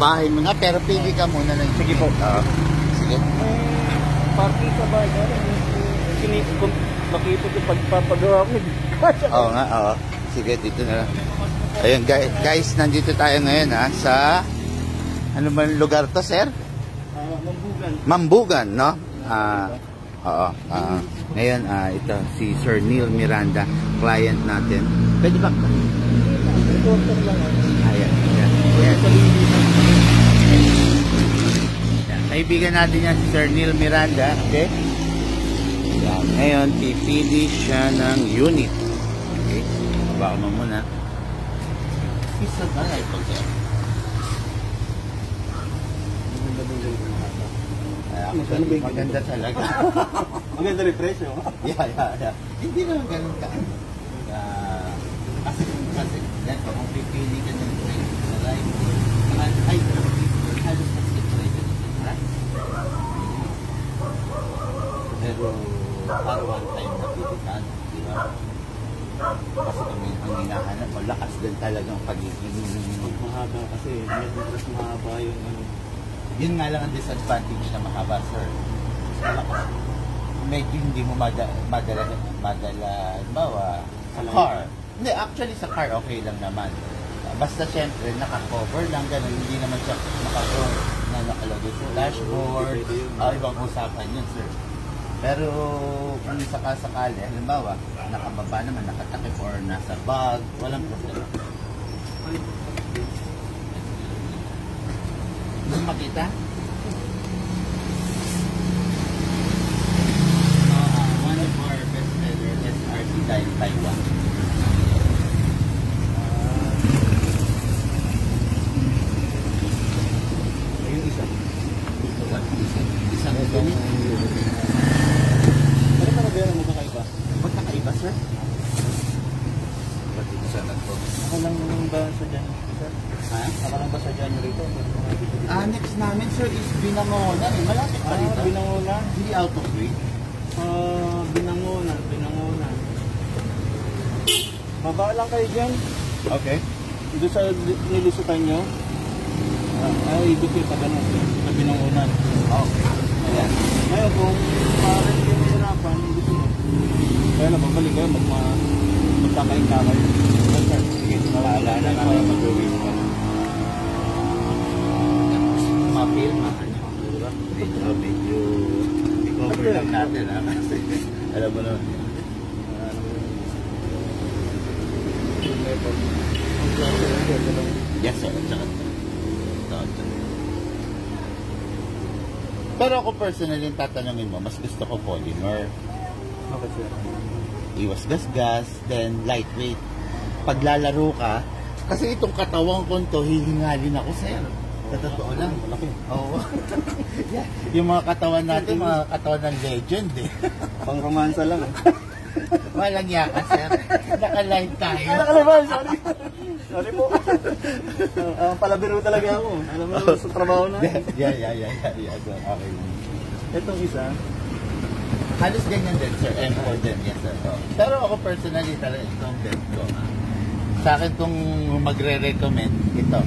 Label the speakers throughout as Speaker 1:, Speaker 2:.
Speaker 1: bahay mo na, pero pili ka muna ng
Speaker 2: Sige po.
Speaker 1: Sige.
Speaker 2: Parking sa bahay. Kung makita ko pagpapagawa ko.
Speaker 1: Oo nga, oo. Sige, dito na lang. Ayun guys, nandito tayo ngayon sa ano ba lugar to, sir?
Speaker 2: Mambugan.
Speaker 1: Mambugan, no? Oo. Ngayon, ito si Sir Neil Miranda, client natin. Pwede ba?
Speaker 2: Reporter lang.
Speaker 1: Ayan. Kaibigan natin yan si Sir Neil Miranda, okay? Yan. Ngayon, pipili siya ng unit. Okay? Baka mo muna. Isa ba na ito, sir? Maganda talaga.
Speaker 2: Maganda rin presyo.
Speaker 1: Yeah. Hindi naman ganun ka. Kasi dahil kung pipili ka ng train sa live, ay, halos kasi train ka. Pero, para one time na pilitan, di ba? Kasi kami ang hinahanap, malakas din talagang pagiging
Speaker 2: Mahaba kasi, mas mahaba yung ano.
Speaker 1: Yun nga lang ang disadvantage na mahaba, sir. Malakas. Medyo hindi mo madala, bawa, sa car. Hindi, actually sa car okay lang naman. Basta syempre, naka-cover lang, ganun. Hindi naman siya naka-cover na nakalagay sa dashboard. Ibang usapan yun, sir. Pero kung sakasakali, halimbawa, nakababa naman, nakatakip or nasa bag, walang problema. Gusto makita? One of our best seller, SRT Taiwan.
Speaker 2: Ayun isa.
Speaker 1: Isang ganyan.
Speaker 2: Ano para ba yan ang magkakaiba?
Speaker 1: Magkakaiba, sir? Ba't ito sana to?
Speaker 2: Ako lang ba sa January?
Speaker 1: Ha?
Speaker 2: Ako lang ba sa January ito?
Speaker 1: Next namin, sir, is Binangonan. Malapit pa dito.
Speaker 2: Binangonan?
Speaker 1: Hindi out of way.
Speaker 2: Binangonan. Mababa lang kayo dyan.
Speaker 1: Okay.
Speaker 2: Doon sa nilusutan nyo. Ibig kayo pa ganun. Sa Binangonan.
Speaker 1: Okay.
Speaker 2: Ayan. Ngayon kung parang hindi mo hirapan, ibig nyo. Kaya na babalik kayo, magkakain-kakay.
Speaker 1: Sige, maalala namin mag-uwi pa. Ma-feel, diba? Medyo i-cover lang natin, ha? Kasi, alam mo naman. Yes, sir. Pero ako personally, tatanungin mo, mas gusto ko polymer.
Speaker 2: Okay, sir.
Speaker 1: Iwas gas-gas, then lightweight. Paglalaro ka, kasi itong katawan ko to, hihingalin ako, sir. Sa totoo lang.
Speaker 2: Malaki.
Speaker 1: Oo. Yeah. Yung mga katawan natin, mga katawan ng legend, eh.
Speaker 2: Pang romansa lang.
Speaker 1: Walang yaka, sir. Naka-live tayo.
Speaker 2: Nakalaban, sorry. Sorry po. Palabiro talaga ako. Alam mo sa trabaho na.
Speaker 1: Yeah. Okay.
Speaker 2: Itong isa.
Speaker 1: Halos ganyan din, sir. M4 din, yes, sir. Pero ako personally, talaga itong bed ko. Sa akin, kung magre-recommend, ito.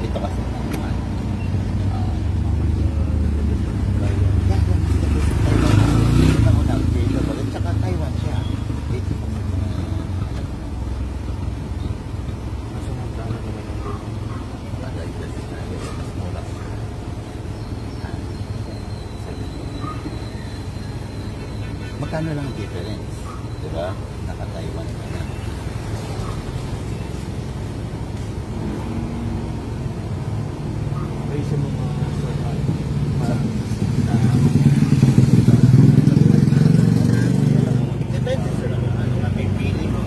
Speaker 1: Ito kasi. Tsaka Taiwan siya. Magkano lang ang difference? Diba? Naka-Taiwan ka na.
Speaker 2: Ay, sa mga
Speaker 1: Depende sa ano na pipili mo.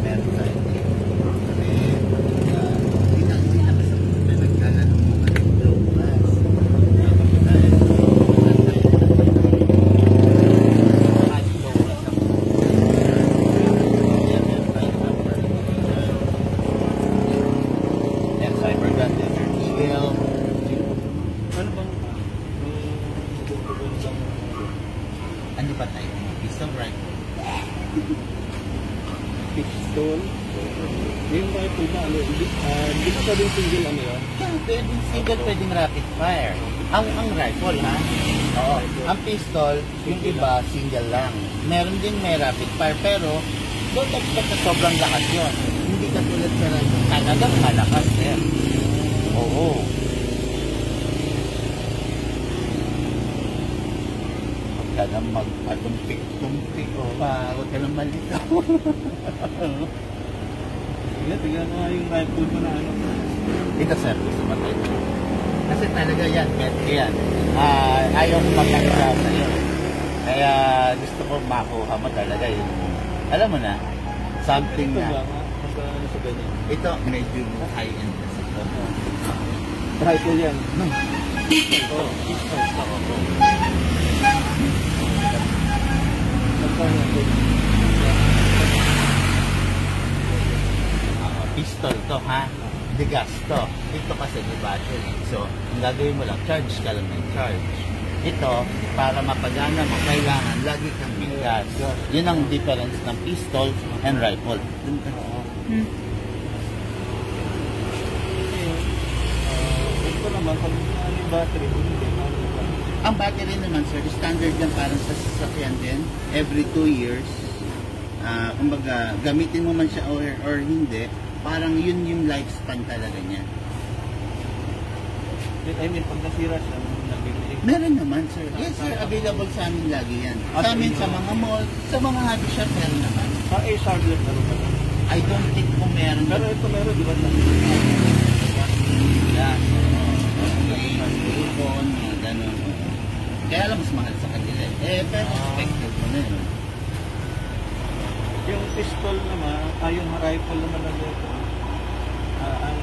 Speaker 1: Meron tayo. Hindi na kasi naglalaro mo ka ng glow glass.
Speaker 2: Yung rifle na, ano, hindi pa pwedeng single ano yun?
Speaker 1: Pwedeng single, pwedeng rapid fire. Ang rifle, ha? Oo. Ang pistol, yung iba, single lang. Meron din may rapid fire, pero don't expect na sobrang lakas yun. Hindi katulad sa rifle. Talagang malakas, sir. Oo. Huwag ka na magpatumpik-tumpik o pa. Huwag ka na malitaw.
Speaker 2: Tingnan mo nga yung rifle ko na ano.
Speaker 1: Ito, sir, gusto mo tayo. Kasi talaga yan, yan. Ayaw ko magkakita sa'yo. Kaya gusto ko makuha mo talaga yung, alam mo na, something
Speaker 2: Ito
Speaker 1: na.
Speaker 2: ba? Basta ano sa ganyan.
Speaker 1: Ito, medyo high-end kasi ito.
Speaker 2: Rifle yan.
Speaker 1: Ito, pistol ito. Pistol to, ha? Digas to. Ito kasi may battery. So, ang gagawin mo lang, charge ka lang ng charge. Ito, para mapagana mo, kailangan lagi kang may gas. Yun ang difference ng pistol and rifle.
Speaker 2: Ito naman, pag ano yung battery, hindi ano ba?
Speaker 1: Ang battery naman, sir, standard lang parang sa sasakyan din. Every 2 years, kumbaga, gamitin mo man siya or hindi, parang yun yung lifespan talaga niya.
Speaker 2: I mean, pag nasira siya, nabibili.
Speaker 1: Meron naman, sir. Yes, sir. Available sa amin lagi yan. Sa amin, sa mga mall, sa mga hobby shop, meron naman.
Speaker 2: Sa A-Charlotte, meron ba?
Speaker 1: I don't think kung meron.
Speaker 2: Pero ito meron, di ba?
Speaker 1: Yan. May phone, mga ganun. Kaya alam, mas mahal sa kanila. Pero expected mo na yun.
Speaker 2: Yung pistol naman, yung rifle naman na ito, ang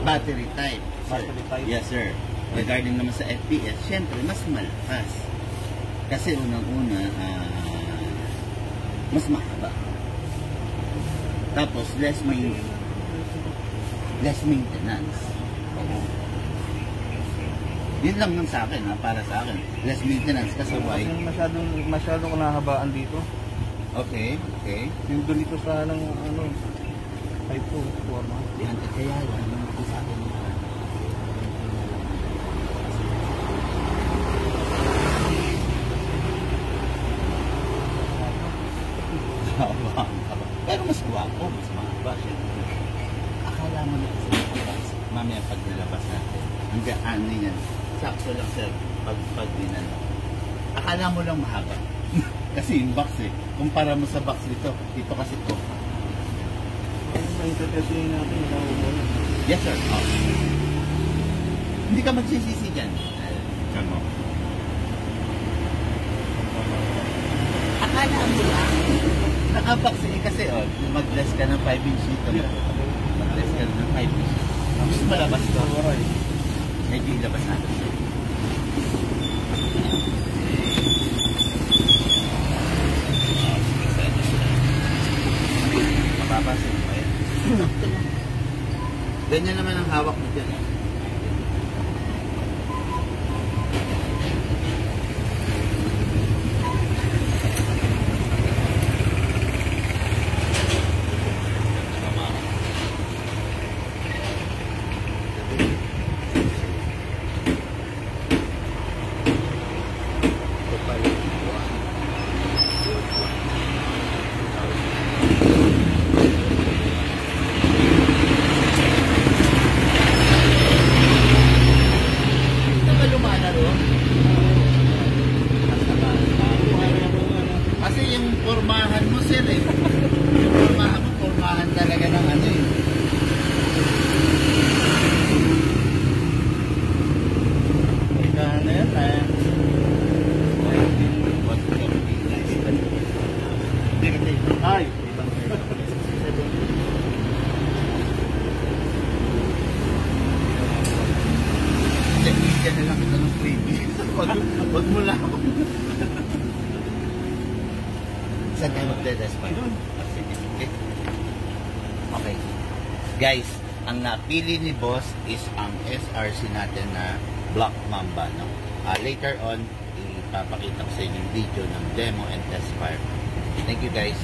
Speaker 1: Battery type.
Speaker 2: Battery type.
Speaker 1: Yes, sir. Regarding naman sa FPS, syempre, mas malakas. Kasi unang-una, mas mahaba. Tapos, less maintenance. Yun lang nun sa akin, para sa akin. Less maintenance kasi why?
Speaker 2: masyadong nahabaan dito.
Speaker 1: Okay.
Speaker 2: Yung doon dito sa ano, 5 forma.
Speaker 1: Yan, kaya yan, yung sa akin. Pero mas guwapo, mas mahaba siya. Akala mo na kasi mamaya pag nilabas natin, hanggang ano yan, sakto lang sir, pag dinala. Akala mo lang mahaba. Kasi yung box kumpara mo sa box dito kasi to.
Speaker 2: Ano ba yung testing natin?
Speaker 1: Yes sir. Hindi ka magsisisi dyan. Kamo. Akala mo lang. Nakabox kasi mag-less ka ng 5 inch dito. Mag-less ka ng 5 inch. Gusto malabas to. Medyo ilabas natin. Mapapasin mo yan. Ganyan naman ang hawak mo dyan. Kasi yung pormahan mo sir yung pormahan talaga ng ano Kaya na yan
Speaker 2: Ay!
Speaker 1: Bigyan na lang kita ng freebie. Wag mo lang. Saan tayo magde-desk pa? Okay. Guys, ang napili ni boss is ang SRC natin na Black Mamba. No? Later on, ipapakita ko sa inyo yung video ng demo and test fire. Thank you guys.